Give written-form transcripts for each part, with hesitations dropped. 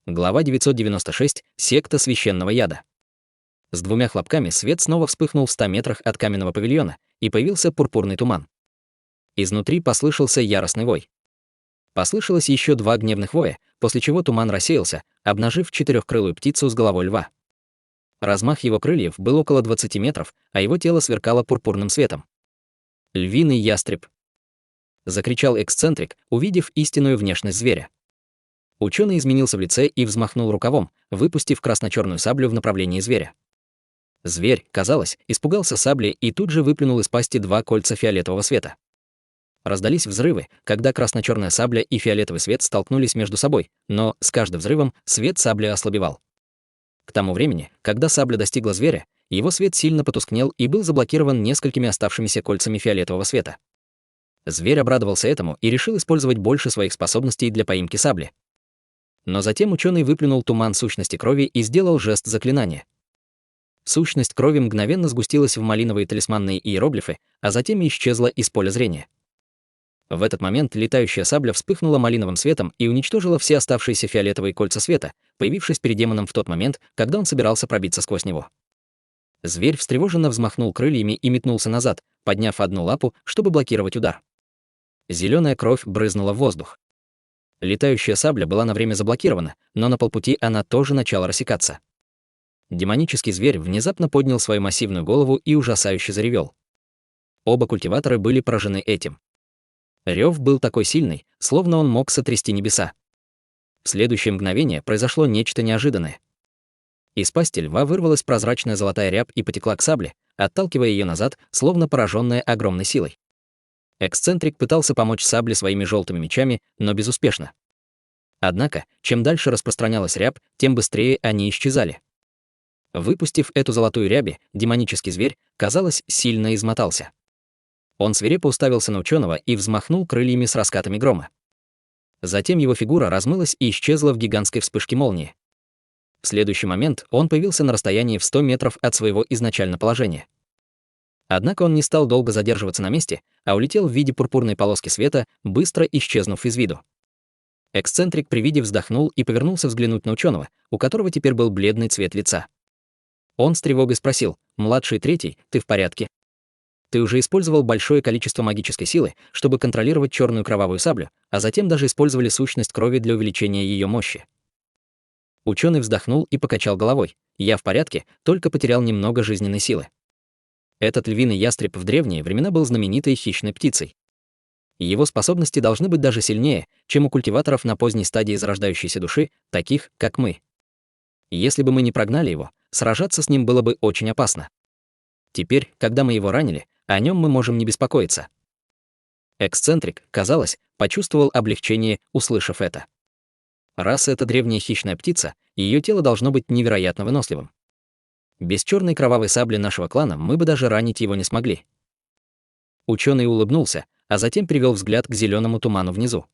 Глава 996. Секта священного яда. С двумя хлопками свет снова вспыхнул в 100 метрах от каменного павильона, и появился пурпурный туман. Изнутри послышался яростный вой. Послышалось еще 2 гневных воя, после чего туман рассеялся, обнажив четырехкрылую птицу с головой льва. Размах его крыльев был около 20 метров, а его тело сверкало пурпурным светом. «Львиный ястреб!» — закричал эксцентрик, увидев истинную внешность зверя. Ученый изменился в лице и взмахнул рукавом, выпустив красно-черную саблю в направлении зверя. Зверь, казалось, испугался сабли и тут же выплюнул из пасти 2 кольца фиолетового света. Раздались взрывы, когда красно-черная сабля и фиолетовый свет столкнулись между собой, но с каждым взрывом свет сабли ослабевал. К тому времени, когда сабля достигла зверя, его свет сильно потускнел и был заблокирован несколькими оставшимися кольцами фиолетового света. Зверь обрадовался этому и решил использовать больше своих способностей для поимки сабли. Но затем ученый выплюнул туман сущности крови и сделал жест заклинания. Сущность крови мгновенно сгустилась в малиновые талисманные иероглифы, а затем исчезла из поля зрения. В этот момент летающая сабля вспыхнула малиновым светом и уничтожила все оставшиеся фиолетовые кольца света, появившись перед демоном в тот момент, когда он собирался пробиться сквозь него. Зверь встревоженно взмахнул крыльями и метнулся назад, подняв одну лапу, чтобы блокировать удар. Зеленая кровь брызнула в воздух. Летающая сабля была на время заблокирована, но на полпути она тоже начала рассекаться. Демонический зверь внезапно поднял свою массивную голову и ужасающе заревел. Оба культиватора были поражены этим. Рев был такой сильный, словно он мог сотрясти небеса. В следующее мгновение произошло нечто неожиданное. Из пасти льва вырвалась прозрачная золотая рябь и потекла к сабле, отталкивая ее назад, словно пораженная огромной силой. Эксцентрик пытался помочь сабле своими желтыми мечами, но безуспешно. Однако, чем дальше распространялась рябь, тем быстрее они исчезали. Выпустив эту золотую рябь, демонический зверь, казалось, сильно измотался. Он свирепо уставился на ученого и взмахнул крыльями с раскатами грома. Затем его фигура размылась и исчезла в гигантской вспышке молнии. В следующий момент он появился на расстоянии в 100 метров от своего изначального положения. Однако он не стал долго задерживаться на месте, а улетел в виде пурпурной полоски света, быстро исчезнув из виду. Эксцентрик при виде вздохнул и повернулся взглянуть на ученого, у которого теперь был бледный цвет лица. Он с тревогой спросил: «Младший третий, ты в порядке? Ты уже использовал большое количество магической силы, чтобы контролировать черную кровавую саблю, а затем даже использовали сущность крови для увеличения ее мощи». Ученый вздохнул и покачал головой. «Я в порядке, только потерял немного жизненной силы». Этот львиный ястреб в древние времена был знаменитой хищной птицей. Его способности должны быть даже сильнее, чем у культиваторов на поздней стадии зарождающейся души, таких, как мы. Если бы мы не прогнали его, сражаться с ним было бы очень опасно. Теперь, когда мы его ранили, о нем мы можем не беспокоиться. Эксцентрик, казалось, почувствовал облегчение, услышав это. Раз это древняя хищная птица, ее тело должно быть невероятно выносливым. Без черной кровавой сабли нашего клана мы бы даже ранить его не смогли. Ученый улыбнулся, а затем привел взгляд к зеленому туману внизу.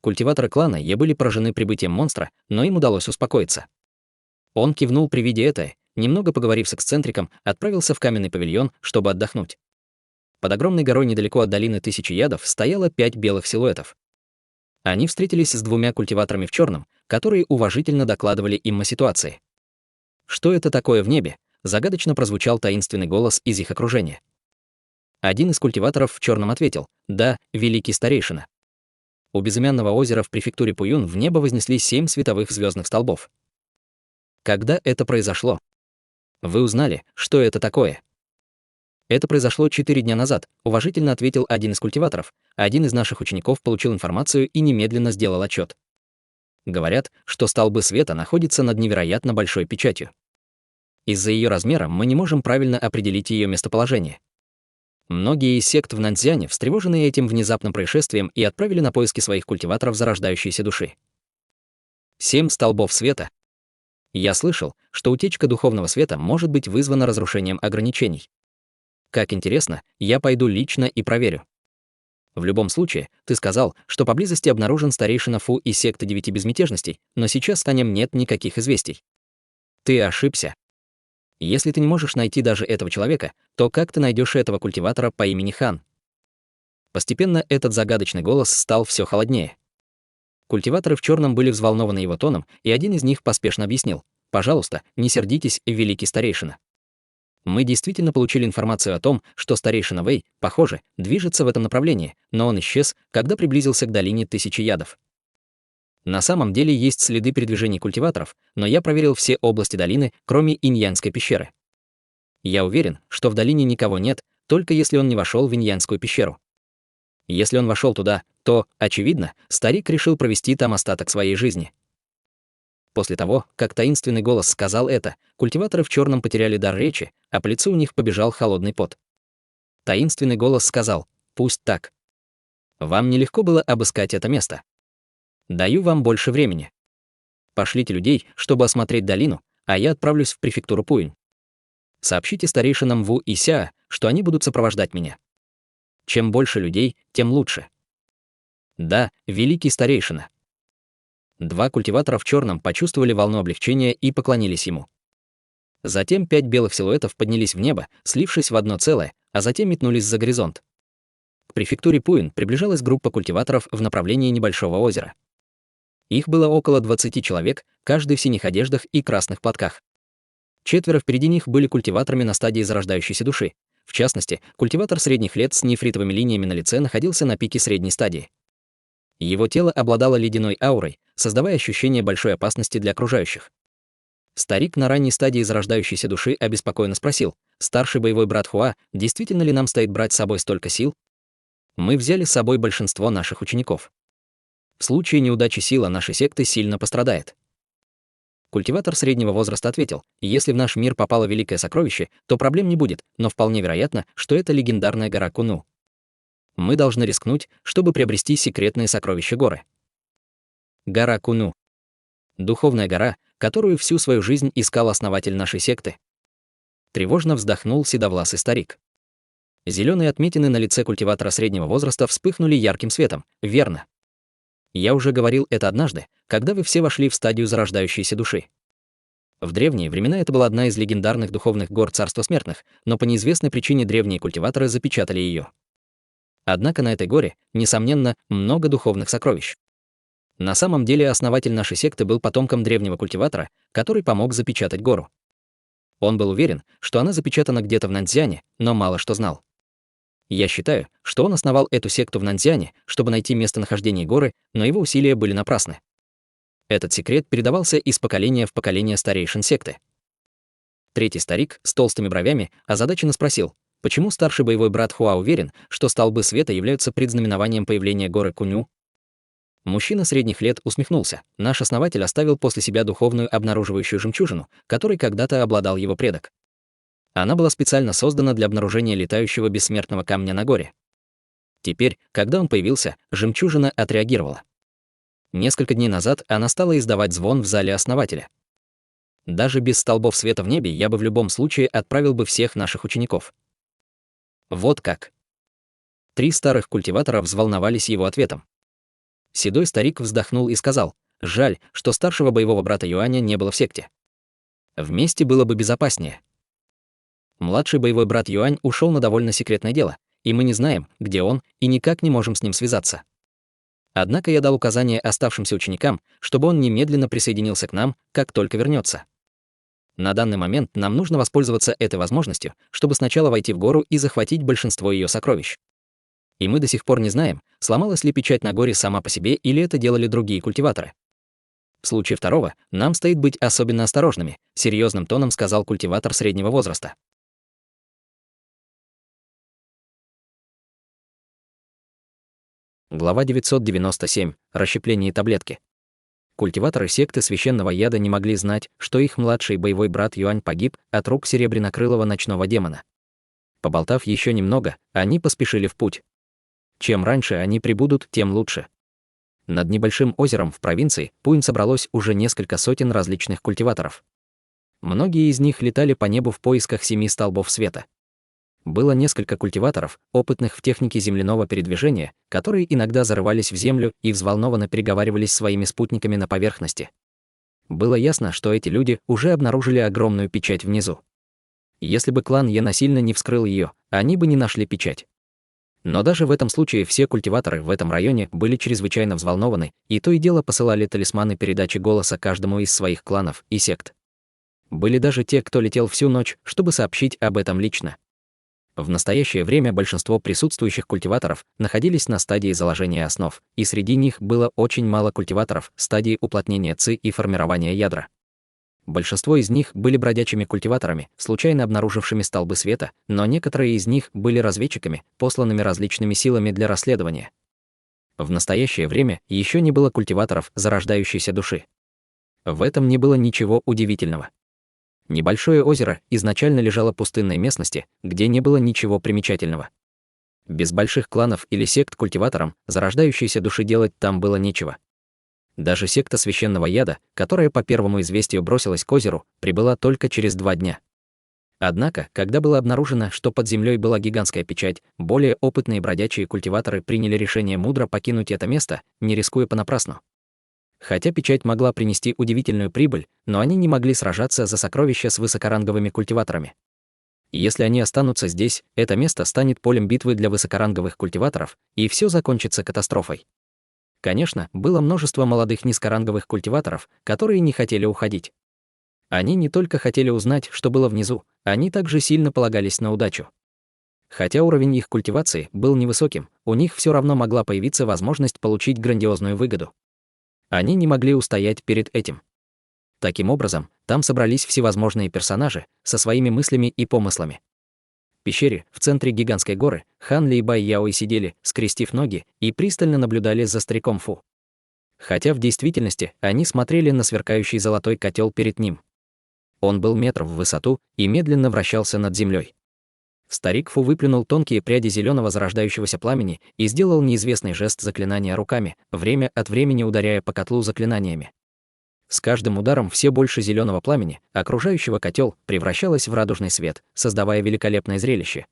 Культиваторы клана Е были поражены прибытием монстра, но им удалось успокоиться. Он кивнул при виде этого, немного поговорив с эксцентриком, отправился в каменный павильон, чтобы отдохнуть. Под огромной горой недалеко от долины Тысячи Ядов стояло 5 белых силуэтов. Они встретились с 2 культиваторами в черном, которые уважительно докладывали им о ситуации. «Что это такое в небе?» — загадочно прозвучал таинственный голос из их окружения. Один из культиваторов в черном ответил: «Да, великий старейшина». У безымянного озера в префектуре Пуюн в небо вознеслись 7 световых звездных столбов. Когда это произошло? Вы узнали, что это такое? Это произошло 4 дня назад, уважительно ответил один из культиваторов. Один из наших учеников получил информацию и немедленно сделал отчет. Говорят, что столбы света находятся над невероятно большой печатью. Из-за ее размера мы не можем правильно определить ее местоположение. Многие из сект в Наньцзяне встревожены этим внезапным происшествием и отправили на поиски своих культиваторов зарождающейся души. 7 столбов света. Я слышал, что утечка духовного света может быть вызвана разрушением ограничений. Как интересно, я пойду лично и проверю. В любом случае, ты сказал, что поблизости обнаружен старейшина Фу из секты 9 безмятежностей, но сейчас о нем нет никаких известий. Ты ошибся. Если ты не можешь найти даже этого человека, то как ты найдешь этого культиватора по имени Хан? Постепенно этот загадочный голос стал все холоднее. Культиваторы в черном были взволнованы его тоном, и один из них поспешно объяснил: «Пожалуйста, не сердитесь, великий старейшина. Мы действительно получили информацию о том, что старейшина Вэй, похоже, движется в этом направлении, но он исчез, когда приблизился к долине Тысячи Ядов. На самом деле есть следы передвижений культиваторов, но я проверил все области долины, кроме Иньянской пещеры. Я уверен, что в долине никого нет, только если он не вошел в Иньянскую пещеру. Если он вошел туда, то, очевидно, старик решил провести там остаток своей жизни». После того, как таинственный голос сказал это, культиваторы в черном потеряли дар речи, а по лицу у них побежал холодный пот. Таинственный голос сказал: «Пусть так. Вам нелегко было обыскать это место. Даю вам больше времени. Пошлите людей, чтобы осмотреть долину, а я отправлюсь в префектуру Пуинь. Сообщите старейшинам Ву и Ся, что они будут сопровождать меня. Чем больше людей, тем лучше». «Да, великий старейшина». Два культиватора в черном почувствовали волну облегчения и поклонились ему. Затем 5 белых силуэтов поднялись в небо, слившись в одно целое, а затем метнулись за горизонт. К префектуре Пуин приближалась группа культиваторов в направлении небольшого озера. Их было около 20 человек, каждый в синих одеждах и красных платках. 4 впереди них были культиваторами на стадии зарождающейся души. В частности, культиватор средних лет с нефритовыми линиями на лице находился на пике средней стадии. Его тело обладало ледяной аурой, создавая ощущение большой опасности для окружающих. Старик на ранней стадии зарождающейся души обеспокоенно спросил: «Старший боевой брат Хуа, действительно ли нам стоит брать с собой столько сил? Мы взяли с собой большинство наших учеников. В случае неудачи сила нашей секты сильно пострадает». Культиватор среднего возраста ответил: «Если в наш мир попало великое сокровище, то проблем не будет, но вполне вероятно, что это легендарная гора Куну. Мы должны рискнуть, чтобы приобрести секретные сокровища горы». Гора Куну. Духовная гора, которую всю свою жизнь искал основатель нашей секты. Тревожно вздохнул седовласый старик. Зеленые отметины на лице культиватора среднего возраста вспыхнули ярким светом. «Верно. Я уже говорил это однажды, когда вы все вошли в стадию зарождающейся души. В древние времена это была одна из легендарных духовных гор Царства Смертных, но по неизвестной причине древние культиваторы запечатали ее. Однако на этой горе, несомненно, много духовных сокровищ. На самом деле основатель нашей секты был потомком древнего культиватора, который помог запечатать гору. Он был уверен, что она запечатана где-то в Наньцзяне, но мало что знал. Я считаю, что он основал эту секту в Наньцзяне, чтобы найти местонахождение горы, но его усилия были напрасны. Этот секрет передавался из поколения в поколение старейшин секты. Третий старик с толстыми бровями озадаченно спросил: «Почему старший боевой брат Хуа уверен, что столбы света являются предзнаменованием появления горы Куню?» Мужчина средних лет усмехнулся. «Наш основатель оставил после себя духовную обнаруживающую жемчужину, которой когда-то обладал его предок. Она была специально создана для обнаружения летающего бессмертного камня на горе. Теперь, когда он появился, жемчужина отреагировала. Несколько дней назад она стала издавать звон в зале основателя. Даже без столбов света в небе я бы в любом случае отправил бы всех наших учеников». Вот как. 3 старых культиватора взволновались его ответом. Седой старик вздохнул и сказал: «Жаль, что старшего боевого брата Юаня не было в секте. Вместе было бы безопаснее. Младший боевой брат Юань ушел на довольно секретное дело, и мы не знаем, где он, и никак не можем с ним связаться. Однако я дал указание оставшимся ученикам, чтобы он немедленно присоединился к нам, как только вернется. На данный момент нам нужно воспользоваться этой возможностью, чтобы сначала войти в гору и захватить большинство ее сокровищ. И мы до сих пор не знаем, сломалась ли печать на горе сама по себе или это делали другие культиваторы. В случае второго нам стоит быть особенно осторожными», — серьезным тоном сказал культиватор среднего возраста. Глава 997. Расщепление таблетки. Культиваторы секты священного яда не могли знать, что их младший боевой брат Юань погиб от рук серебрянокрылого ночного демона. Поболтав еще немного, они поспешили в путь. Чем раньше они прибудут, тем лучше. Над небольшим озером в провинции Пуин собралось уже несколько сотен различных культиваторов. Многие из них летали по небу в поисках 7 столбов света. Было несколько культиваторов, опытных в технике земляного передвижения, которые иногда зарывались в землю и взволнованно переговаривались с своими спутниками на поверхности. Было ясно, что эти люди уже обнаружили огромную печать внизу. Если бы клан Е насильно не вскрыл ее, они бы не нашли печать. Но даже в этом случае все культиваторы в этом районе были чрезвычайно взволнованы и то и дело посылали талисманы передачи голоса каждому из своих кланов и сект. Были даже те, кто летел всю ночь, чтобы сообщить об этом лично. В настоящее время большинство присутствующих культиваторов находились на стадии заложения основ, и среди них было очень мало культиваторов стадии уплотнения ЦИ и формирования ядра. Большинство из них были бродячими культиваторами, случайно обнаружившими столбы света, но некоторые из них были разведчиками, посланными различными силами для расследования. В настоящее время еще не было культиваторов зарождающейся души. В этом не было ничего удивительного. Небольшое озеро изначально лежало в пустынной местности, где не было ничего примечательного. Без больших кланов или сект культиваторам зарождающейся души делать там было нечего. Даже секта священного яда, которая по первому известию бросилась к озеру, прибыла только через 2 дня. Однако, когда было обнаружено, что под землей была гигантская печать, более опытные бродячие культиваторы приняли решение мудро покинуть это место, не рискуя понапрасну. Хотя печать могла принести удивительную прибыль, но они не могли сражаться за сокровища с высокоранговыми культиваторами. Если они останутся здесь, это место станет полем битвы для высокоранговых культиваторов, и все закончится катастрофой. Конечно, было множество молодых низкоранговых культиваторов, которые не хотели уходить. Они не только хотели узнать, что было внизу, они также сильно полагались на удачу. Хотя уровень их культивации был невысоким, у них все равно могла появиться возможность получить грандиозную выгоду. Они не могли устоять перед этим. Таким образом, там собрались всевозможные персонажи со своими мыслями и помыслами. В пещере, в центре гигантской горы, Хан Ли и Бай Яой сидели, скрестив ноги, и пристально наблюдали за стариком Фу. Хотя в действительности они смотрели на сверкающий золотой котел перед ним. Он был метр в высоту и медленно вращался над землей. Старик Фу выплюнул тонкие пряди зеленого зарождающегося пламени и сделал неизвестный жест заклинания руками, время от времени ударяя по котлу заклинаниями. С каждым ударом все больше зеленого пламени, окружающего котел, превращалось в радужный свет, создавая великолепное зрелище.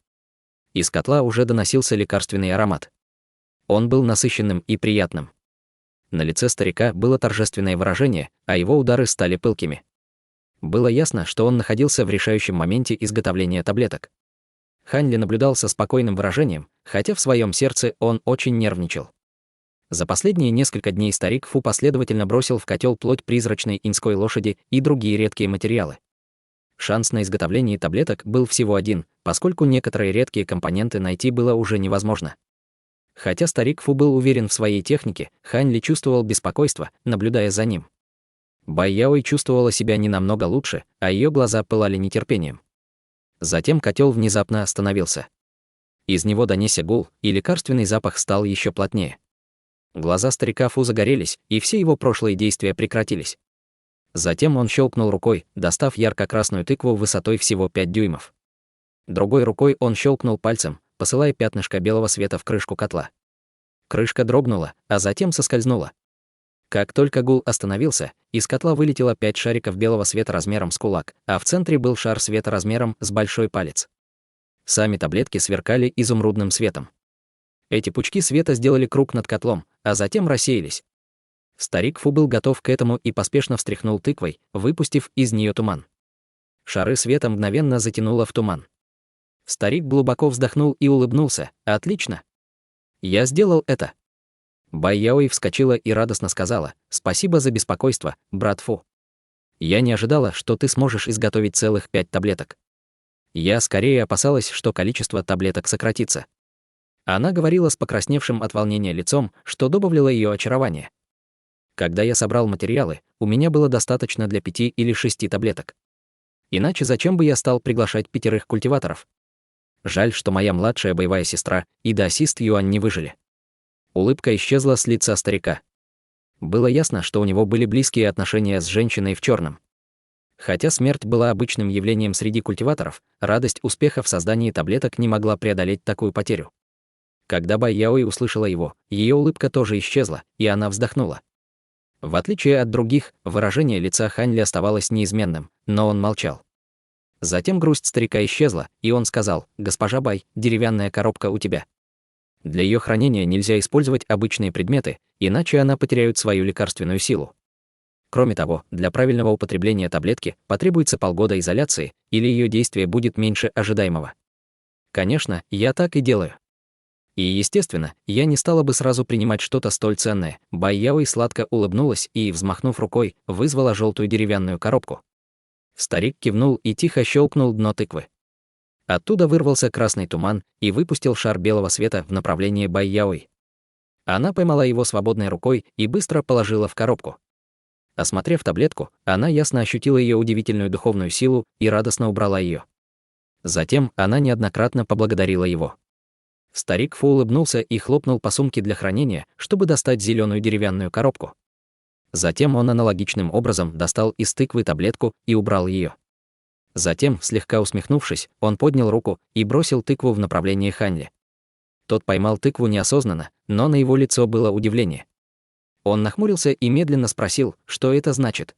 Из котла уже доносился лекарственный аромат. Он был насыщенным и приятным. На лице старика было торжественное выражение, а его удары стали пылкими. Было ясно, что он находился в решающем моменте изготовления таблеток. Хан Ли наблюдал со спокойным выражением, хотя в своем сердце он очень нервничал. За последние несколько дней старик Фу последовательно бросил в котел плоть призрачной иньской лошади и другие редкие материалы. Шанс на изготовление таблеток был всего один, поскольку некоторые редкие компоненты найти было уже невозможно. Хотя старик Фу был уверен в своей технике, Хан Ли чувствовал беспокойство, наблюдая за ним. Бай Яой чувствовала себя не намного лучше, а ее глаза пылали нетерпением. Затем котел внезапно остановился. Из него донесся гул, и лекарственный запах стал еще плотнее. Глаза старика Фу загорелись, и все его прошлые действия прекратились. Затем он щелкнул рукой, достав ярко-красную тыкву высотой всего 5 дюймов. Другой рукой он щелкнул пальцем, посылая пятнышко белого света в крышку котла. Крышка дрогнула, а затем соскользнула. Как только гул остановился, из котла вылетело 5 шариков белого света размером с кулак, а в центре был шар света размером с большой палец. Сами таблетки сверкали изумрудным светом. Эти пучки света сделали круг над котлом, а затем рассеялись. Старик Фу был готов к этому и поспешно встряхнул тыквой, выпустив из нее туман. Шары света мгновенно затянуло в туман. Старик глубоко вздохнул и улыбнулся. «Отлично! Я сделал это!» Бай Яой вскочила и радостно сказала: «Спасибо за беспокойство, брат Фу. Я не ожидала, что ты сможешь изготовить целых 5 таблеток. Я скорее опасалась, что количество таблеток сократится». Она говорила с покрасневшим от волнения лицом, что добавило ее очарование. Когда я собрал материалы, у меня было достаточно для 5 или 6 таблеток. Иначе зачем бы я стал приглашать 5 культиваторов? Жаль, что моя младшая боевая сестра и даосист Юань не выжили. Улыбка исчезла с лица старика. Было ясно, что у него были близкие отношения с женщиной в черном. Хотя смерть была обычным явлением среди культиваторов, радость успеха в создании таблеток не могла преодолеть такую потерю. Когда Бай Яой услышала его, ее улыбка тоже исчезла, и она вздохнула. В отличие от других, выражение лица Хан Ли оставалось неизменным, но он молчал. Затем грусть старика исчезла, и он сказал: «Госпожа Бай, деревянная коробка у тебя. Для ее хранения нельзя использовать обычные предметы, иначе она потеряет свою лекарственную силу. Кроме того, для правильного употребления таблетки потребуется полгода изоляции, или ее действие будет меньше ожидаемого». Конечно, я так и делаю. И, естественно, я не стала бы сразу принимать что-то столь ценное. Бай Яой сладко улыбнулась и, взмахнув рукой, вызвала желтую деревянную коробку. Старик кивнул и тихо щелкнул дно тыквы. Оттуда вырвался красный туман и выпустил шар белого света в направлении Бай Яой. Она поймала его свободной рукой и быстро положила в коробку. Осмотрев таблетку, она ясно ощутила ее удивительную духовную силу и радостно убрала ее. Затем она неоднократно поблагодарила его. Старик Фу улыбнулся и хлопнул по сумке для хранения, чтобы достать зеленую деревянную коробку. Затем он аналогичным образом достал из тыквы таблетку и убрал ее. Затем, слегка усмехнувшись, он поднял руку и бросил тыкву в направлении Ханли. Тот поймал тыкву неосознанно, но на его лицо было удивление. Он нахмурился и медленно спросил, что это значит.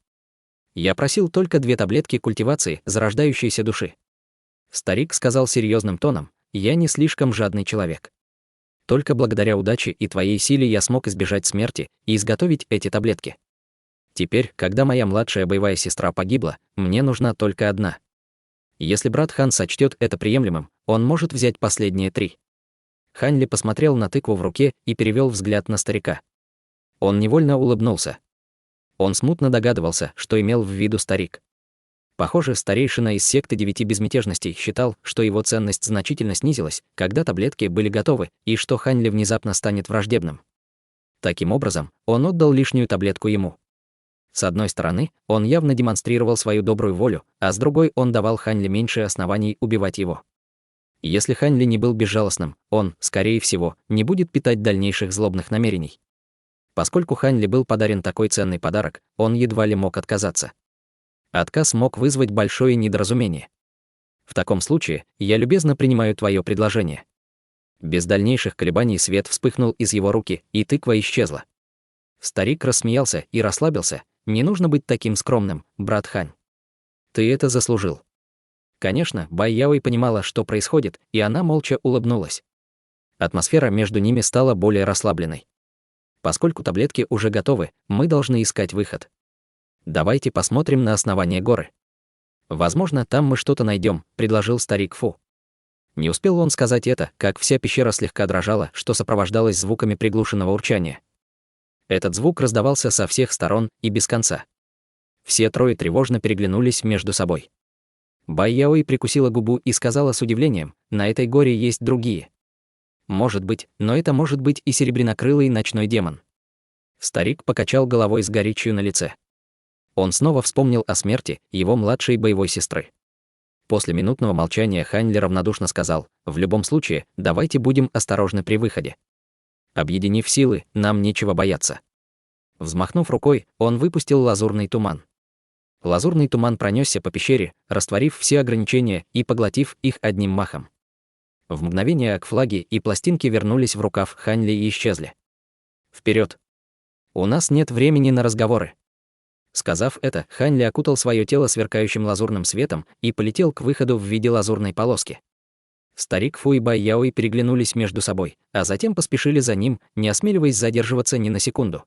«Я просил только 2 таблетки культивации зарождающейся души». Старик сказал серьезным тоном: «Я не слишком жадный человек. Только благодаря удаче и твоей силе я смог избежать смерти и изготовить эти таблетки. Теперь, когда моя младшая боевая сестра погибла, мне нужна только одна. Если брат Хан сочтет это приемлемым, он может взять последние 3». Ханли посмотрел на тыкву в руке и перевел взгляд на старика. Он невольно улыбнулся. Он смутно догадывался, что имел в виду старик. Похоже, старейшина из секты 9 безмятежностей считал, что его ценность значительно снизилась, когда таблетки были готовы, и что Ханли внезапно станет враждебным. Таким образом, он отдал лишнюю таблетку ему. С одной стороны, он явно демонстрировал свою добрую волю, а с другой он давал Ханли меньше оснований убивать его. Если Ханли не был безжалостным, он, скорее всего, не будет питать дальнейших злобных намерений. Поскольку Ханли был подарен такой ценный подарок, он едва ли мог отказаться. Отказ мог вызвать большое недоразумение. В таком случае, я любезно принимаю твое предложение. Без дальнейших колебаний свет вспыхнул из его руки, и тыква исчезла. Старик рассмеялся и расслабился. Не нужно быть таким скромным, брат Хань. Ты это заслужил. Конечно, Бай Яой понимала, что происходит, и она молча улыбнулась. Атмосфера между ними стала более расслабленной. Поскольку таблетки уже готовы, мы должны искать выход. Давайте посмотрим на основание горы. Возможно, там мы что-то найдем, предложил старик Фу. Не успел он сказать это, как вся пещера слегка дрожала, что сопровождалось звуками приглушенного урчания. Этот звук раздавался со всех сторон и без конца. Все 3 тревожно переглянулись между собой. Бай Яой прикусила губу и сказала с удивлением: «На этой горе есть другие». «Может быть, но это может быть и серебрянокрылый ночной демон». Старик покачал головой с горечью на лице. Он снова вспомнил о смерти его младшей боевой сестры. После минутного молчания Ханли равнодушно сказал: «В любом случае, давайте будем осторожны при выходе. Объединив силы, нам нечего бояться». Взмахнув рукой, он выпустил лазурный туман. Лазурный туман пронесся по пещере, растворив все ограничения и поглотив их одним махом. В мгновение флаги и пластинки вернулись в рукав Ханли и исчезли. «Вперед! У нас нет времени на разговоры». Сказав это, Ханли окутал свое тело сверкающим лазурным светом и полетел к выходу в виде лазурной полоски. Старик Фу и Бай Яой переглянулись между собой, а затем поспешили за ним, не осмеливаясь задерживаться ни на секунду.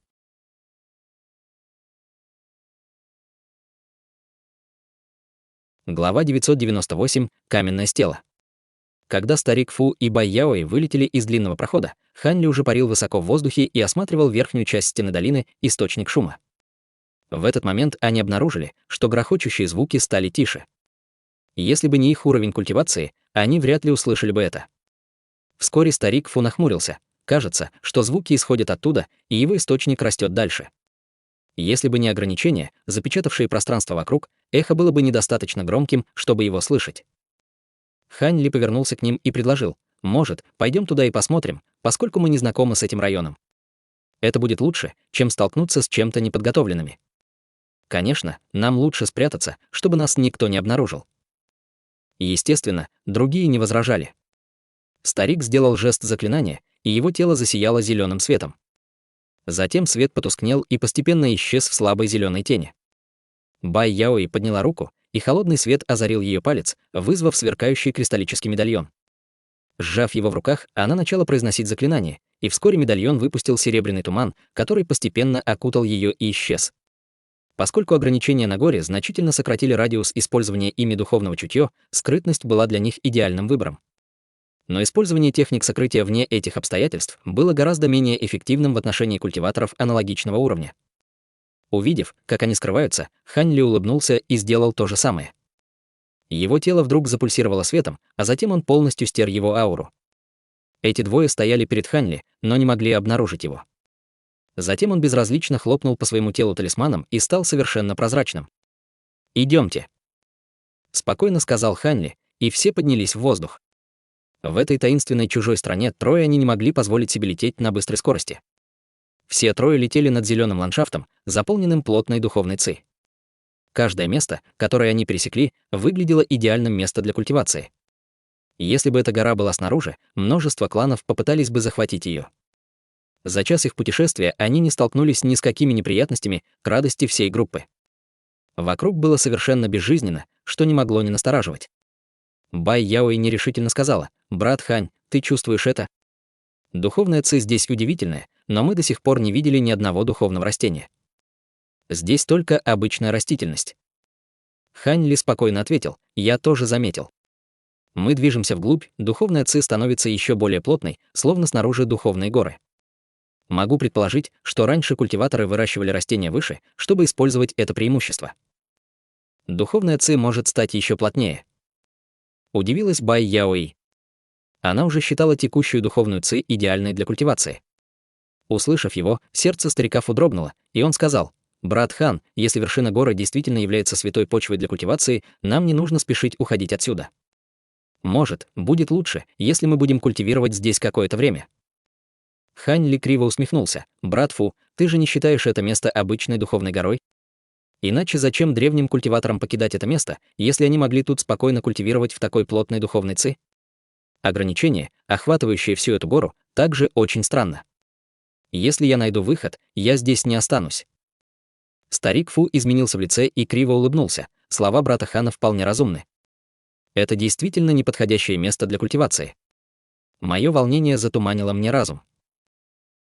Глава 998. Каменная стела. Когда старик Фу и Бай Яой вылетели из длинного прохода, Ханли уже парил высоко в воздухе и осматривал верхнюю часть стены долины, источник шума. В этот момент они обнаружили, что грохочущие звуки стали тише. Если бы не их уровень культивации, они вряд ли услышали бы это. Вскоре старик Фу нахмурился. Кажется, что звуки исходят оттуда, и его источник растет дальше. Если бы не ограничения, запечатавшие пространство вокруг, эхо было бы недостаточно громким, чтобы его слышать. Ханли повернулся к ним и предложил: «Может, пойдем туда и посмотрим, поскольку мы не знакомы с этим районом. Это будет лучше, чем столкнуться с чем-то неподготовленными. Конечно, нам лучше спрятаться, чтобы нас никто не обнаружил». Естественно, другие не возражали. Старик сделал жест заклинания, и его тело засияло зеленым светом. Затем свет потускнел и постепенно исчез в слабой зеленой тени. Бай Яой подняла руку, и холодный свет озарил ее палец, вызвав сверкающий кристаллический медальон. Сжав его в руках, она начала произносить заклинание, и вскоре медальон выпустил серебряный туман, который постепенно окутал ее и исчез. Поскольку ограничения на горе значительно сократили радиус использования ими духовного чутье, скрытность была для них идеальным выбором. Но использование техник сокрытия вне этих обстоятельств было гораздо менее эффективным в отношении культиваторов аналогичного уровня. Увидев, как они скрываются, Хань Ли улыбнулся и сделал то же самое. Его тело вдруг запульсировало светом, а затем он полностью стер его ауру. Эти двое стояли перед Хань Ли, но не могли обнаружить его. Затем он безразлично хлопнул по своему телу талисманом и стал совершенно прозрачным. «Идемте», — спокойно сказал Хань Ли, и все поднялись в воздух. В этой таинственной чужой стране трое они не могли позволить себе лететь на быстрой скорости. Все трое летели над зеленым ландшафтом, заполненным плотной духовной ци. Каждое место, которое они пересекли, выглядело идеальным местом для культивации. Если бы эта гора была снаружи, множество кланов попытались бы захватить ее. За час их путешествия они не столкнулись ни с какими неприятностями к радости всей группы. Вокруг было совершенно безжизненно, что не могло не настораживать. Бай Яои нерешительно сказала: «Брат Хань, ты чувствуешь это? Духовная ци здесь удивительная, но мы до сих пор не видели ни одного духовного растения. Здесь только обычная растительность». Хань Ли спокойно ответил: «Я тоже заметил. Мы движемся вглубь, духовная ци становится еще более плотной, словно снаружи духовные горы. Могу предположить, что раньше культиваторы выращивали растения выше, чтобы использовать это преимущество. Духовная ци может стать еще плотнее». Удивилась Бай Яои. Она уже считала текущую духовную ци идеальной для культивации. Услышав его, сердце старика Фу дрогнуло, и он сказал: «Брат Хан, если вершина горы действительно является святой почвой для культивации, нам не нужно спешить уходить отсюда. Может, будет лучше, если мы будем культивировать здесь какое-то время». Хань Ли криво усмехнулся: «Брат Фу, ты же не считаешь это место обычной духовной горой? Иначе зачем древним культиваторам покидать это место, если они могли тут спокойно культивировать в такой плотной духовной ци? Ограничение, охватывающее всю эту гору, также очень странно. Если я найду выход, я здесь не останусь». Старик Фу изменился в лице и криво улыбнулся. Слова брата Хана вполне разумны. Это действительно неподходящее место для культивации. Мое волнение затуманило мне разум.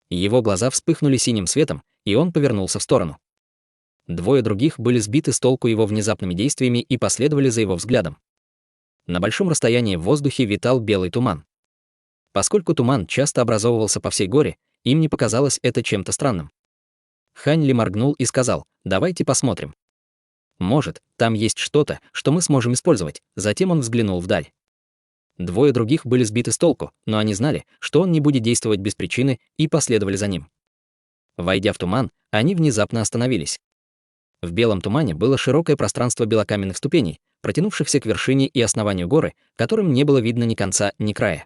Его глаза вспыхнули синим светом, и он повернулся в сторону. Двое других были сбиты с толку его внезапными действиями и последовали за его взглядом. На большом расстоянии в воздухе витал белый туман. Поскольку туман часто образовывался по всей горе, им не показалось это чем-то странным. Хань Ли моргнул и сказал: «Давайте посмотрим. Может, там есть что-то, что мы сможем использовать». Затем он взглянул вдаль. Двое других были сбиты с толку, но они знали, что он не будет действовать без причины, и последовали за ним. Войдя в туман, они внезапно остановились. В белом тумане было широкое пространство белокаменных ступеней, протянувшихся к вершине и основанию горы, которым не было видно ни конца, ни края.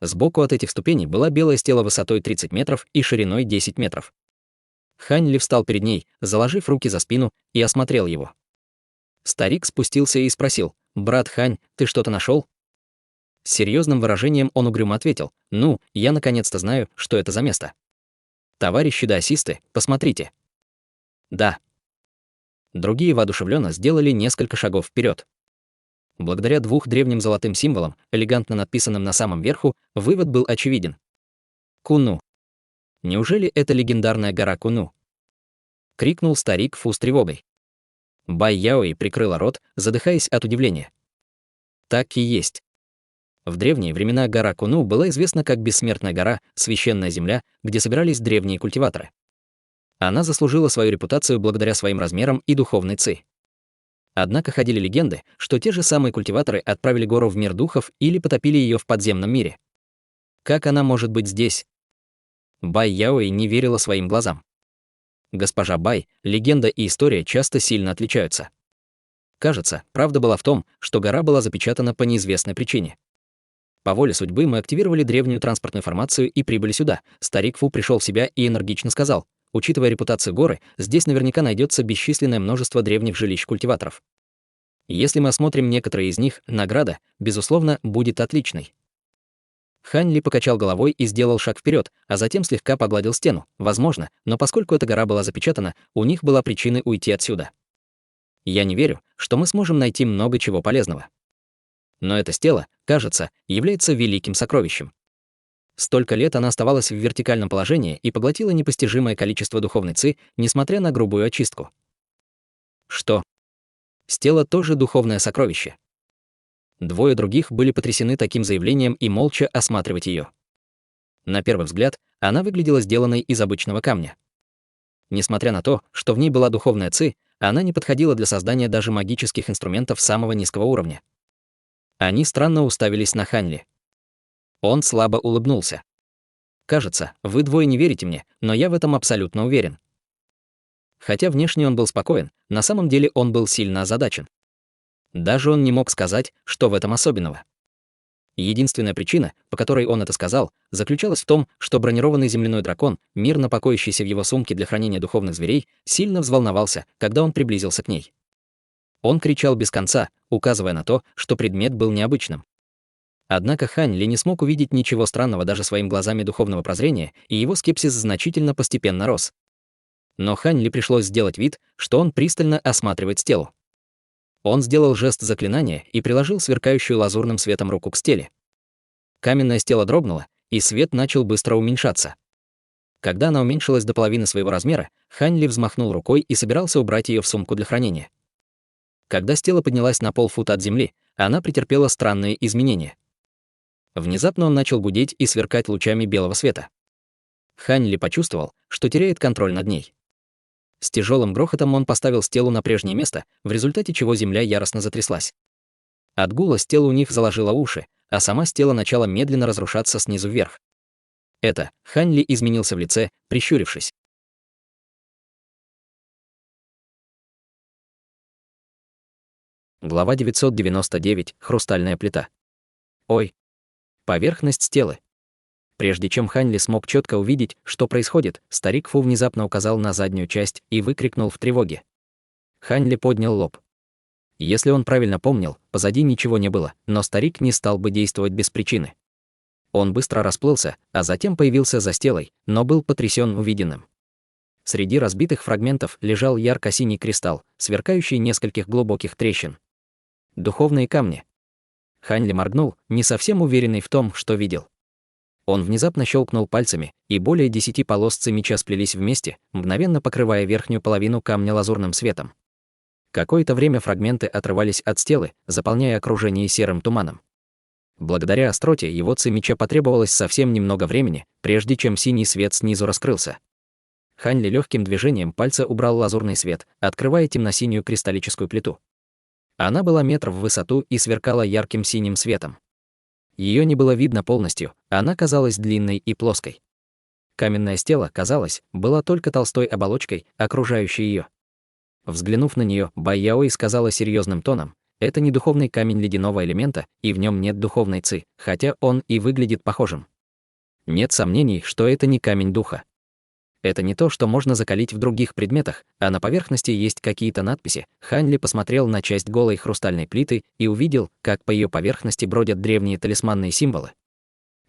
Сбоку от этих ступеней была белая стела высотой 30 метров и шириной 10 метров. Хань Ли встал перед ней, заложив руки за спину, и осмотрел его. Старик спустился и спросил: «Брат Хань, ты что-то нашел?» С серьезным выражением он угрюмо ответил: «Ну, я наконец-то знаю, что это за место. Товарищи даосисты, посмотрите». «Да». Другие воодушевленно сделали несколько шагов вперед. Благодаря двух древним золотым символам, элегантно надписанным на самом верху, вывод был очевиден. Куну. Неужели это легендарная гора Куну? Крикнул старик Фу с тревогой. Бай Яои прикрыла рот, задыхаясь от удивления. Так и есть. В древние времена гора Куну была известна как Бессмертная гора, священная земля, где собирались древние культиваторы. Она заслужила свою репутацию благодаря своим размерам и духовной ци. Однако ходили легенды, что те же самые культиваторы отправили гору в мир духов или потопили ее в подземном мире. Как она может быть здесь? Бай Яои не верила своим глазам. Госпожа Бай, легенда и история часто сильно отличаются. Кажется, правда была в том, что гора была запечатана по неизвестной причине. По воле судьбы мы активировали древнюю транспортную формацию и прибыли сюда. Старик Фу пришел в себя и энергично сказал: «Учитывая репутацию горы, здесь наверняка найдется бесчисленное множество древних жилищ культиваторов. Если мы осмотрим некоторые из них, награда, безусловно, будет отличной». Хань Ли покачал головой и сделал шаг вперед, а затем слегка погладил стену. Возможно, но поскольку эта гора была запечатана, у них была причина уйти отсюда. Я не верю, что мы сможем найти много чего полезного. Но эта стела, кажется, является великим сокровищем. Столько лет она оставалась в вертикальном положении и поглотила непостижимое количество духовной ци, несмотря на грубую очистку. Что? Стела тоже духовное сокровище. Двое других были потрясены таким заявлением и молча осматривать ее. На первый взгляд, она выглядела сделанной из обычного камня. Несмотря на то, что в ней была духовная ци, она не подходила для создания даже магических инструментов самого низкого уровня. Они странно уставились на Ханли. Он слабо улыбнулся. «Кажется, вы двое не верите мне, но я в этом абсолютно уверен». Хотя внешне он был спокоен, на самом деле он был сильно озадачен. Даже он не мог сказать, что в этом особенного. Единственная причина, по которой он это сказал, заключалась в том, что бронированный земляной дракон, мирно покоящийся в его сумке для хранения духовных зверей, сильно взволновался, когда он приблизился к ней. Он кричал без конца, указывая на то, что предмет был необычным. Однако Хань Ли не смог увидеть ничего странного даже своими глазами духовного прозрения, и его скепсис значительно постепенно рос. Но Хань Ли пришлось сделать вид, что он пристально осматривает стелу. Он сделал жест заклинания и приложил сверкающую лазурным светом руку к стеле. Каменная стела дрогнула, и свет начал быстро уменьшаться. Когда она уменьшилась до половины своего размера, Хань Ли взмахнул рукой и собирался убрать ее в сумку для хранения. Когда стела поднялась на полфута от земли, она претерпела странные изменения. Внезапно он начал гудеть и сверкать лучами белого света. Хань Ли почувствовал, что теряет контроль над ней. С тяжелым грохотом он поставил стелу на прежнее место, в результате чего земля яростно затряслась. От гула стела у них заложила уши, а сама стела начала медленно разрушаться снизу вверх. Хань Ли изменился в лице, прищурившись. Глава 999. Хрустальная плита. Ой. Поверхность стелы. Прежде чем Хань Ли смог четко увидеть, что происходит, старик Фу внезапно указал на заднюю часть и выкрикнул в тревоге. Хань Ли поднял лоб. Если он правильно помнил, позади ничего не было, но старик не стал бы действовать без причины. Он быстро расплылся, а затем появился за стелой, но был потрясен увиденным. Среди разбитых фрагментов лежал ярко-синий кристалл, сверкающий нескольких глубоких трещин. Духовные камни. Хань Ли моргнул, не совсем уверенный в том, что видел. Он внезапно щелкнул пальцами, и более 10 полос ци меча сплелись вместе, мгновенно покрывая верхнюю половину камня лазурным светом. Какое-то время фрагменты отрывались от стелы, заполняя окружение серым туманом. Благодаря остроте его ци меча потребовалось совсем немного времени, прежде чем синий свет снизу раскрылся. Хань Ли легким движением пальца убрал лазурный свет, открывая темно-синюю кристаллическую плиту. Она была метр в высоту и сверкала ярким синим светом. Ее не было видно полностью, она казалась длинной и плоской. Каменная стела, казалось, была только толстой оболочкой, окружающей ее. Взглянув на нее, Бай Яой сказала серьезным тоном: «Это не духовный камень ледяного элемента, и в нем нет духовной ци, хотя он и выглядит похожим. Нет сомнений, что это не камень духа. Это не то, что можно закалить в других предметах, а на поверхности есть какие-то надписи». Хань Ли посмотрел на часть голой хрустальной плиты и увидел, как по ее поверхности бродят древние талисманные символы.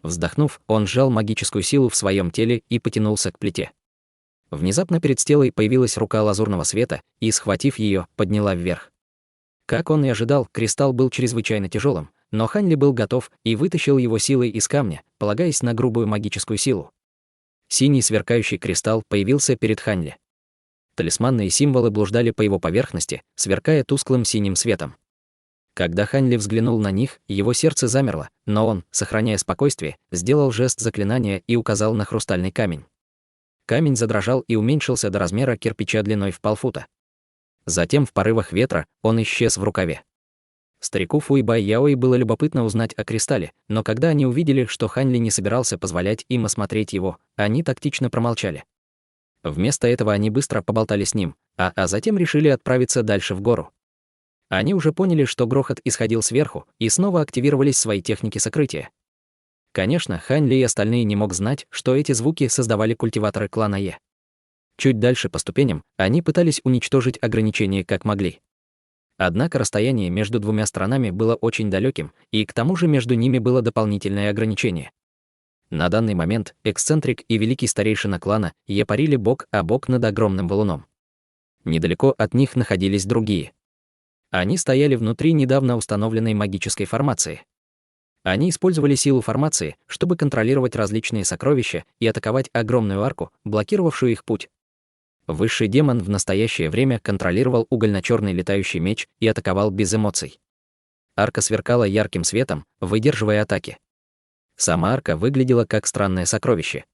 Вздохнув, он сжал магическую силу в своем теле и потянулся к плите. Внезапно перед стелой появилась рука лазурного света и, схватив ее, подняла вверх. Как он и ожидал, кристалл был чрезвычайно тяжелым, но Хань Ли был готов и вытащил его силой из камня, полагаясь на грубую магическую силу. Синий сверкающий кристалл появился перед Хань Ли. Талисманные символы блуждали по его поверхности, сверкая тусклым синим светом. Когда Хань Ли взглянул на них, его сердце замерло, но он, сохраняя спокойствие, сделал жест заклинания и указал на хрустальный камень. Камень задрожал и уменьшился до размера кирпича длиной в полфута. Затем в порывах ветра он исчез в рукаве. Старику Фу и Бай Яой было любопытно узнать о кристалле, но когда они увидели, что Хань Ли не собирался позволять им осмотреть его, они тактично промолчали. Вместо этого они быстро поболтали с ним, а затем решили отправиться дальше в гору. Они уже поняли, что грохот исходил сверху, и снова активировались свои техники сокрытия. Конечно, Хань Ли и остальные не мог знать, что эти звуки создавали культиваторы клана Е. Чуть дальше по ступеням они пытались уничтожить ограничения как могли. Однако расстояние между двумя сторонами было очень далеким, и к тому же между ними было дополнительное ограничение. На данный момент эксцентрик и великий старейшина клана Е парили бок о бок над огромным валуном. Недалеко от них находились другие. Они стояли внутри недавно установленной магической формации. Они использовали силу формации, чтобы контролировать различные сокровища и атаковать огромную арку, блокировавшую их путь. Высший демон в настоящее время контролировал угольно-черный летающий меч и атаковал без эмоций. Арка сверкала ярким светом, выдерживая атаки. Сама арка выглядела как странное сокровище.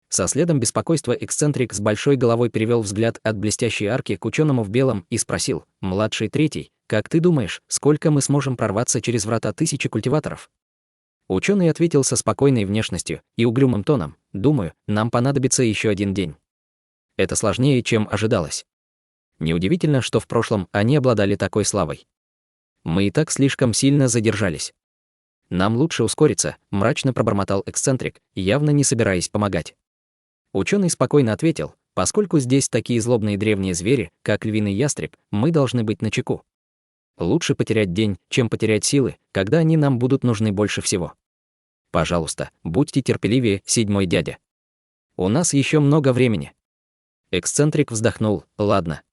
Со следом беспокойства эксцентрик с большой головой перевел взгляд от блестящей арки к ученому в белом и спросил: «Младший третий, как ты думаешь, сколько мы сможем прорваться через врата 1000 культиваторов?» Ученый ответил со спокойной внешностью и угрюмым тоном: «Думаю, нам понадобится еще 1 день». Это сложнее, чем ожидалось. Неудивительно, что в прошлом они обладали такой славой. Мы и так слишком сильно задержались. Нам лучше ускориться, мрачно пробормотал эксцентрик, явно не собираясь помогать. Ученый спокойно ответил: поскольку здесь такие злобные древние звери, как львиный ястреб, мы должны быть начеку. Лучше потерять день, чем потерять силы, когда они нам будут нужны больше всего. Пожалуйста, будьте терпеливее, 7-й дядя. У нас еще много времени. Эксцентрик вздохнул: ладно.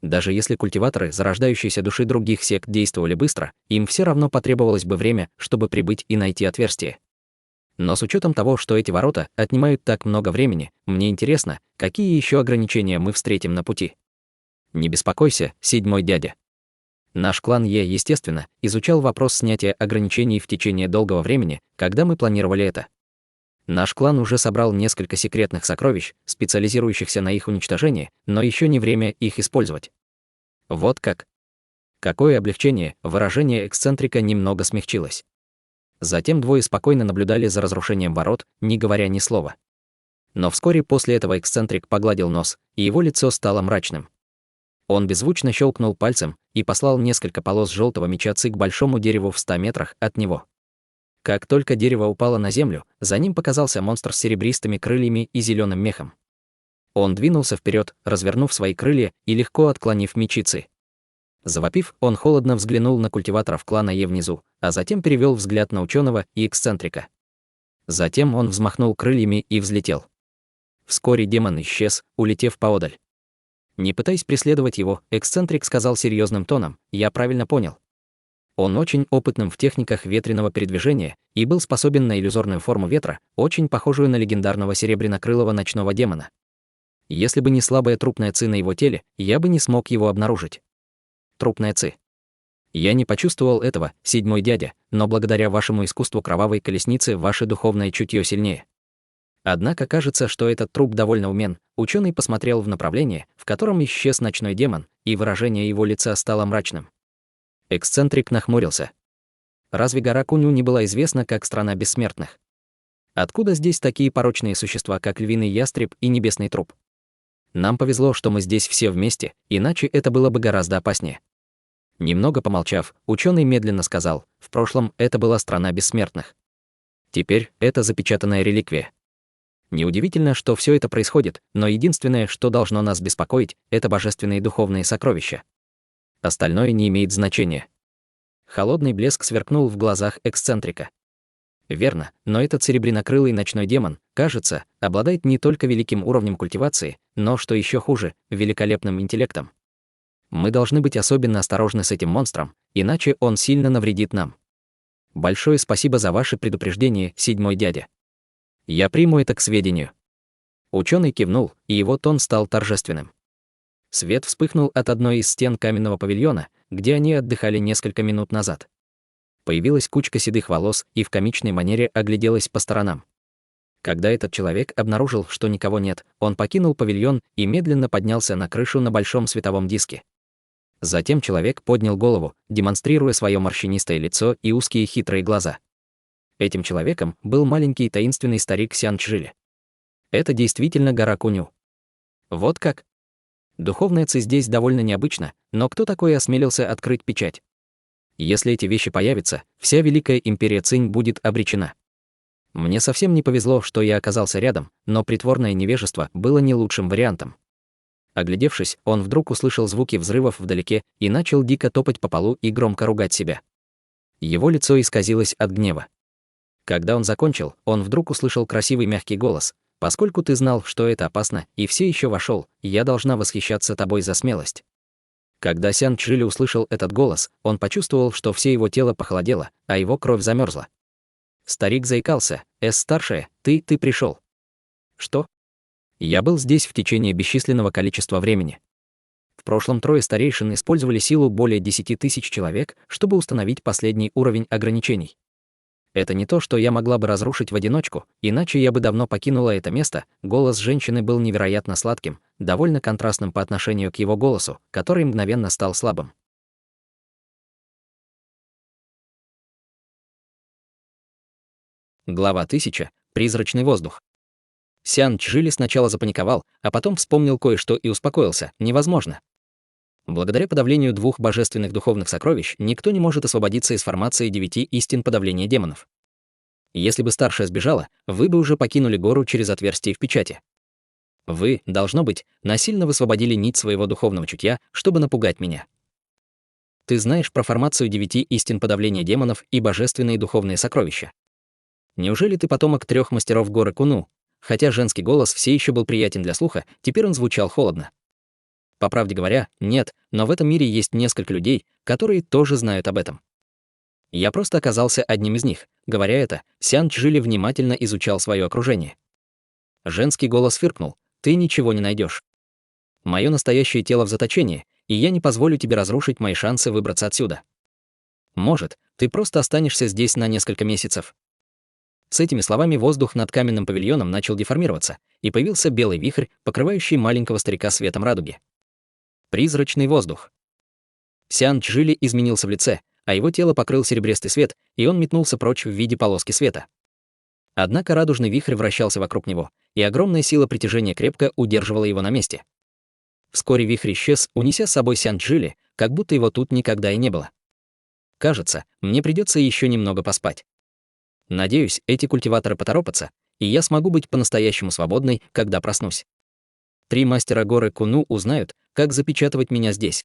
Даже если культиваторы зарождающейся души других сект действовали быстро, им все равно потребовалось бы время, чтобы прибыть и найти отверстие. Но с учетом того, что эти ворота отнимают так много времени, мне интересно, какие еще ограничения мы встретим на пути. Не беспокойся, 7-й дядя. Наш клан естественно, изучал вопрос снятия ограничений в течение долгого времени, когда мы планировали это. Наш клан уже собрал несколько секретных сокровищ, специализирующихся на их уничтожении, но еще не время их использовать. Вот как. Какое облегчение, выражение эксцентрика немного смягчилось. Затем двое спокойно наблюдали за разрушением ворот, не говоря ни слова. Но вскоре после этого эксцентрик погладил нос, и его лицо стало мрачным. Он беззвучно щелкнул пальцем и послал несколько полос желтого меча к большому дереву в 100 метрах от него. Как только дерево упало на землю, за ним показался монстр с серебристыми крыльями и зеленым мехом. Он двинулся вперед, развернув свои крылья и легко отклонив мечи Ци. Завопив, он холодно взглянул на культиваторов клана Е внизу, а затем перевел взгляд на ученого и эксцентрика. Затем он взмахнул крыльями и взлетел. Вскоре демон исчез, улетев поодаль. Не пытаясь преследовать его, эксцентрик сказал серьезным тоном: «Я правильно понял. Он очень опытным в техниках ветреного передвижения и был способен на иллюзорную форму ветра, очень похожую на легендарного серебрянокрылого ночного демона. Если бы не слабая трупная ци на его теле, я бы не смог его обнаружить». Трупная ци. Я не почувствовал этого, 7-й дядя, но благодаря вашему искусству кровавой колесницы ваше духовное чутье сильнее. Однако кажется, что этот труп довольно умен. Ученый посмотрел в направление, в котором исчез ночной демон, и выражение его лица стало мрачным. Эксцентрик нахмурился. Разве гора Куню не была известна как страна бессмертных? Откуда здесь такие порочные существа, как львиный ястреб и небесный труп? Нам повезло, что мы здесь все вместе, иначе это было бы гораздо опаснее. Немного помолчав, ученый медленно сказал: в прошлом это была страна бессмертных. Теперь это запечатанная реликвия. Неудивительно, что все это происходит, но единственное, что должно нас беспокоить, это божественные духовные сокровища. Остальное не имеет значения. Холодный блеск сверкнул в глазах эксцентрика. Верно, но этот серебрянокрылый ночной демон, кажется, обладает не только великим уровнем культивации, но, что еще хуже, великолепным интеллектом. Мы должны быть особенно осторожны с этим монстром, иначе он сильно навредит нам. Большое спасибо за ваше предупреждение, 7-й дядя. Я приму это к сведению. Ученый кивнул, и его тон стал торжественным. Свет вспыхнул от одной из стен каменного павильона, где они отдыхали несколько минут назад. Появилась кучка седых волос и в комичной манере огляделась по сторонам. Когда этот человек обнаружил, что никого нет, он покинул павильон и медленно поднялся на крышу на большом световом диске. Затем человек поднял голову, демонстрируя свое морщинистое лицо и узкие хитрые глаза. Этим человеком был маленький таинственный старик Сян Чжили. Это действительно гора Куню. Вот как? Духовная ци здесь довольно необычно, но кто такой осмелился открыть печать? Если эти вещи появятся, вся Великая Империя Цинь будет обречена. Мне совсем не повезло, что я оказался рядом, но притворное невежество было не лучшим вариантом. Оглядевшись, он вдруг услышал звуки взрывов вдалеке и начал дико топать по полу и громко ругать себя. Его лицо исказилось от гнева. Когда он закончил, он вдруг услышал красивый мягкий голос: «Поскольку ты знал, что это опасно, и все еще вошел, я должна восхищаться тобой за смелость». Когда Сян Чжили услышал этот голос, он почувствовал, что все его тело похолодело, а его кровь замерзла. Старик заикался: «Старшая, ты пришел». «Что?» «Я был здесь в течение бесчисленного количества времени». В прошлом трое старейшин использовали силу более 10 тысяч человек, чтобы установить последний уровень ограничений. Это не то, что я могла бы разрушить в одиночку, иначе я бы давно покинула это место. Голос женщины был невероятно сладким, довольно контрастным по отношению к его голосу, который мгновенно стал слабым. Глава 1000. Призрачный воздух. Сян Чжили сначала запаниковал, а потом вспомнил кое-что и успокоился. Невозможно. Благодаря подавлению 2 божественных духовных сокровищ никто не может освободиться из формации 9 истин подавления демонов. Если бы старшая сбежала, вы бы уже покинули гору через отверстие в печати. Вы, должно быть, насильно высвободили нить своего духовного чутья, чтобы напугать меня. Ты знаешь про формацию 9 истин подавления демонов и божественные духовные сокровища. Неужели ты потомок 3 мастеров горы Куну? Хотя женский голос все еще был приятен для слуха, теперь он звучал холодно. По правде говоря, нет, но в этом мире есть несколько людей, которые тоже знают об этом. Я просто оказался одним из них. Говоря это, Сян Чжили внимательно изучал свое окружение. Женский голос фыркнул. Ты ничего не найдешь. Мое настоящее тело в заточении, и я не позволю тебе разрушить мои шансы выбраться отсюда. Может, ты просто останешься здесь на несколько месяцев. С этими словами воздух над каменным павильоном начал деформироваться, и появился белый вихрь, покрывающий маленького старика светом радуги. Призрачный воздух. Сян Чжили изменился в лице, а его тело покрыл серебристый свет, и он метнулся прочь в виде полоски света. Однако радужный вихрь вращался вокруг него, и огромная сила притяжения крепко удерживала его на месте. Вскоре вихрь исчез, унеся с собой Сян Чжили, как будто его тут никогда и не было. Кажется, мне придется еще немного поспать. Надеюсь, эти культиваторы поторопятся, и я смогу быть по-настоящему свободной, когда проснусь. 3 мастера горы Куну узнают, как запечатывать меня здесь.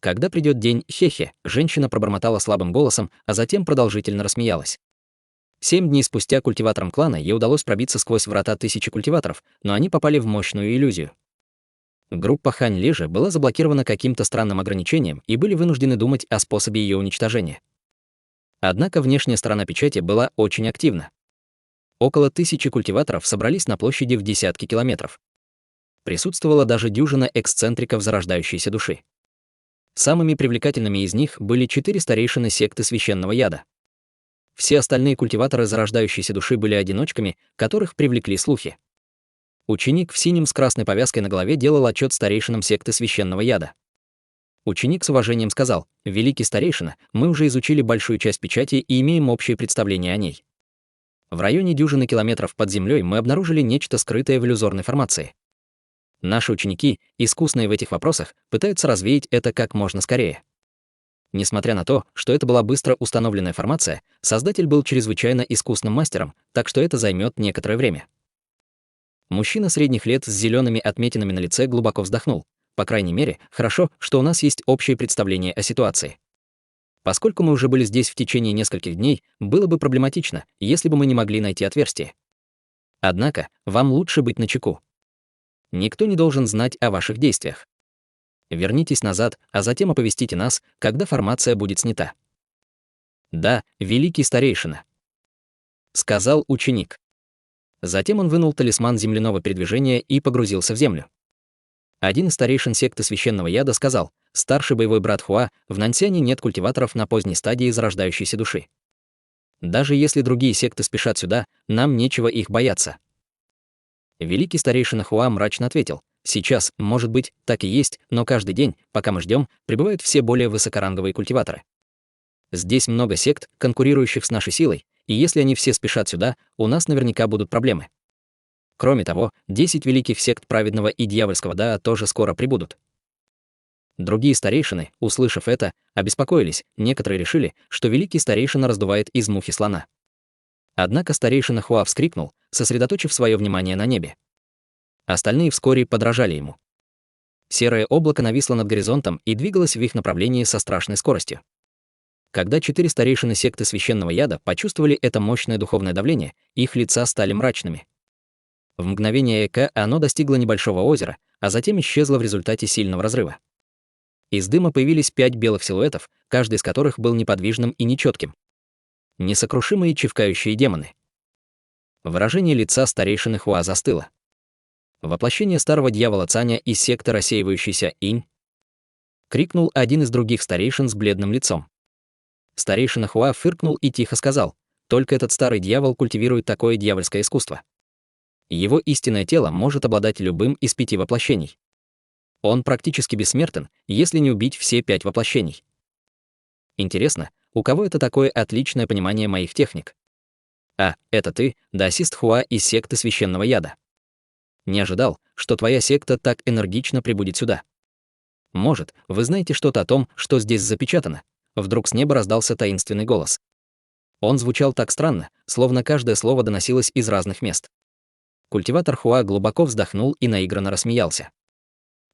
Когда придет день хе-хе, женщина пробормотала слабым голосом, а затем продолжительно рассмеялась. 7 дней спустя культиваторам клана ей удалось пробиться сквозь врата 1000 культиваторов, но они попали в мощную иллюзию. Группа Хань Ли же была заблокирована каким-то странным ограничением и были вынуждены думать о способе ее уничтожения. Однако внешняя сторона печати была очень активна. Около 1000 культиваторов собрались на площади в десятки километров. Присутствовала даже дюжина эксцентриков зарождающейся души. Самыми привлекательными из них были 4 старейшины секты священного яда. Все остальные культиваторы зарождающейся души были одиночками, которых привлекли слухи. Ученик в синем с красной повязкой на голове делал отчет старейшинам секты священного яда. Ученик с уважением сказал: «Великий старейшина, мы уже изучили большую часть печати и имеем общее представление о ней. В районе дюжины километров под землей мы обнаружили нечто скрытое в иллюзорной формации. Наши ученики, искусные в этих вопросах, пытаются развеять это как можно скорее». Несмотря на то, что это была быстро установленная формация, создатель был чрезвычайно искусным мастером, так что это займет некоторое время. Мужчина средних лет с зелеными отметинами на лице глубоко вздохнул. По крайней мере, хорошо, что у нас есть общее представление о ситуации. Поскольку мы уже были здесь в течение нескольких дней, было бы проблематично, если бы мы не могли найти отверстие. Однако, вам лучше быть начеку. Никто не должен знать о ваших действиях. Вернитесь назад, а затем оповестите нас, когда формация будет снята. «Да, великий старейшина», — сказал ученик. Затем он вынул талисман земляного передвижения и погрузился в землю. Один из старейшин секты священного яда сказал: «Старший боевой брат Хуа, в Наньсяне нет культиваторов на поздней стадии зарождающейся души. Даже если другие секты спешат сюда, нам нечего их бояться». Великий старейшина Хуа мрачно ответил: «Сейчас, может быть, так и есть, но каждый день, пока мы ждем, прибывают все более высокоранговые культиваторы. Здесь много сект, конкурирующих с нашей силой, и если они все спешат сюда, у нас наверняка будут проблемы. Кроме того, 10 великих сект праведного и дьявольского Даа тоже скоро прибудут». Другие старейшины, услышав это, обеспокоились, некоторые решили, что великий старейшина раздувает из мухи слона. Однако старейшина Хуа вскрикнул, сосредоточив свое внимание на небе. Остальные вскоре подражали ему. Серое облако нависло над горизонтом и двигалось в их направлении со страшной скоростью. Когда 4 старейшины секты священного яда почувствовали это мощное духовное давление, их лица стали мрачными. В мгновение ока оно достигло небольшого озера, а затем исчезло в результате сильного разрыва. Из дыма появились 5 белых силуэтов, каждый из которых был неподвижным и нечетким. Несокрушимые чевкающие демоны. Выражение лица старейшины Хуа застыло. Воплощение старого дьявола Цаня из секты рассеивающийся инь. крикнул один из других старейшин с бледным лицом. Старейшина Хуа фыркнул и тихо сказал: «Только этот старый дьявол культивирует такое дьявольское искусство. Его истинное тело может обладать любым из 5 воплощений. Он практически бессмертен, если не убить все 5 воплощений. Интересно, у кого это такое отличное понимание моих техник? А, это ты, даосист Хуа из секты Священного Яда. Не ожидал, что твоя секта так энергично прибудет сюда. Может, вы знаете что-то о том, что здесь запечатано?» Вдруг с неба раздался таинственный голос. Он звучал так странно, словно каждое слово доносилось из разных мест. Культиватор Хуа глубоко вздохнул и наигранно рассмеялся.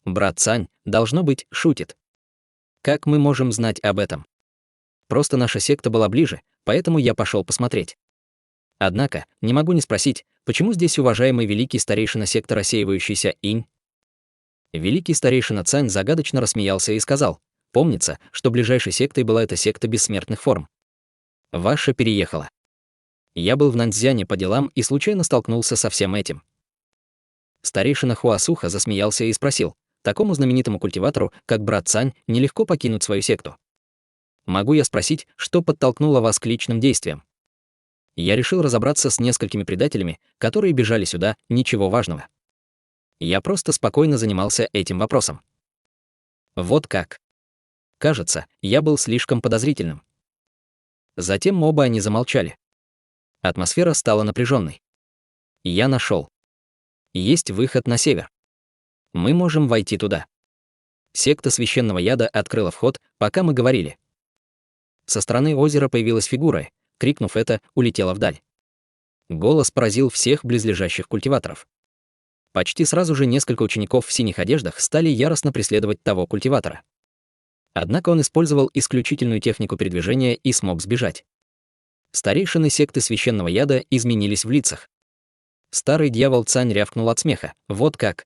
«Брат Цань, должно быть, шутит. Как мы можем знать об этом? Просто наша секта была ближе, поэтому я пошел посмотреть. Однако, не могу не спросить, почему здесь уважаемый великий старейшина секты рассеивающийся Инь?» Великий старейшина Цань загадочно рассмеялся и сказал: «Помнится, что ближайшей сектой была эта секта бессмертных форм. Ваша переехала. Я был в Наньцзяне по делам и случайно столкнулся со всем этим». Старейшина Хуа сухо засмеялся и спросил: «Такому знаменитому культиватору, как брат Цань, нелегко покинуть свою секту. Могу я спросить, что подтолкнуло вас к личным действиям?» Я решил разобраться с несколькими предателями, которые бежали сюда, ничего важного. Я просто спокойно занимался этим вопросом. Вот как. Кажется, я был слишком подозрительным. Затем оба они замолчали. Атмосфера стала напряженной. Я нашел. Есть выход на север. Мы можем войти туда. Секта Священного Яда открыла вход, пока мы говорили. Со стороны озера появилась фигура, крикнув это, улетела вдаль. Голос поразил всех близлежащих культиваторов. Почти сразу же несколько учеников в синих одеждах стали яростно преследовать того культиватора. Однако он использовал исключительную технику передвижения и смог сбежать. Старейшины секты Священного Яда изменились в лицах. Старый дьявол Цань рявкнул от смеха: «Вот как!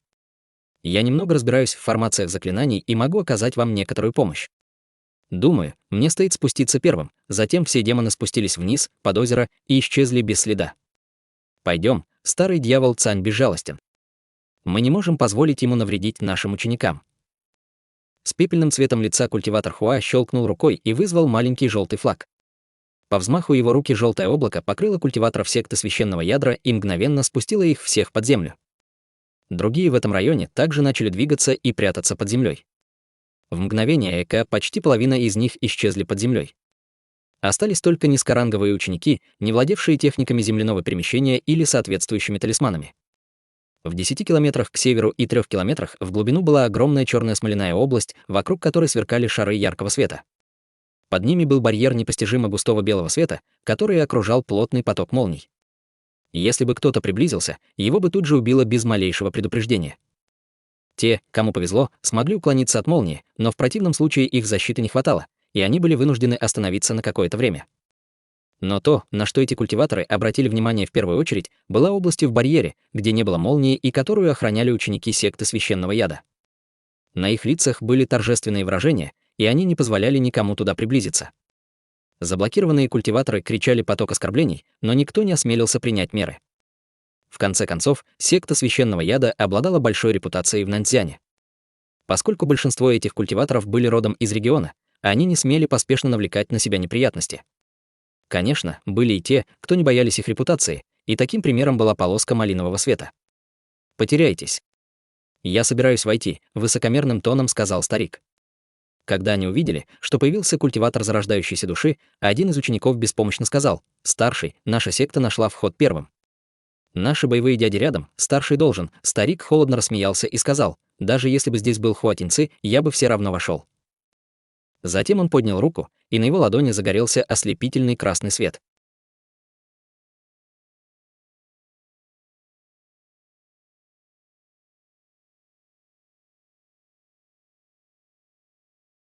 Я немного разбираюсь в формациях заклинаний и могу оказать вам некоторую помощь. Думаю, мне стоит спуститься первым». Затем все демоны спустились вниз, под озеро, и исчезли без следа. «Пойдем, старый дьявол Цань безжалостен. Мы не можем позволить ему навредить нашим ученикам». С пепельным цветом лица культиватор Хуа щелкнул рукой и вызвал маленький желтый флаг. По взмаху его руки желтое облако покрыло культиваторов секты Священного Ядра и мгновенно спустило их всех под землю. Другие в этом районе также начали двигаться и прятаться под землей. В мгновение ока почти половина из них исчезли под землей. Остались только низкоранговые ученики, не владевшие техниками земляного перемещения или соответствующими талисманами. В 10 километрах к северу и 3 километрах в глубину была огромная черная смоляная область, вокруг которой сверкали шары яркого света. Под ними был барьер непостижимо густого белого света, который окружал плотный поток молний. Если бы кто-то приблизился, его бы тут же убило без малейшего предупреждения. Те, кому повезло, смогли уклониться от молнии, но в противном случае их защиты не хватало, и они были вынуждены остановиться на какое-то время. Но то, на что эти культиваторы обратили внимание в первую очередь, была областью в барьере, где не было молнии и которую охраняли ученики секты Священного Яда. На их лицах были торжественные выражения, и они не позволяли никому туда приблизиться. Заблокированные культиваторы кричали поток оскорблений, но никто не осмелился принять меры. В конце концов, секта Священного Яда обладала большой репутацией в Наньцзяне. Поскольку большинство этих культиваторов были родом из региона, они не смели поспешно навлекать на себя неприятности. Конечно, были и те, кто не боялись их репутации, и таким примером была полоска малинового света. «Потеряйтесь. Я собираюсь войти», — высокомерным тоном сказал старик. Когда они увидели, что появился культиватор зарождающейся души, один из учеников беспомощно сказал: «Старший, наша секта нашла вход первым». «Наши боевые дяди рядом, старший должен», — старик холодно рассмеялся и сказал: «Даже если бы здесь был Хуа Тиньцы, я бы все равно вошел». Затем он поднял руку, и на его ладони загорелся ослепительный красный свет.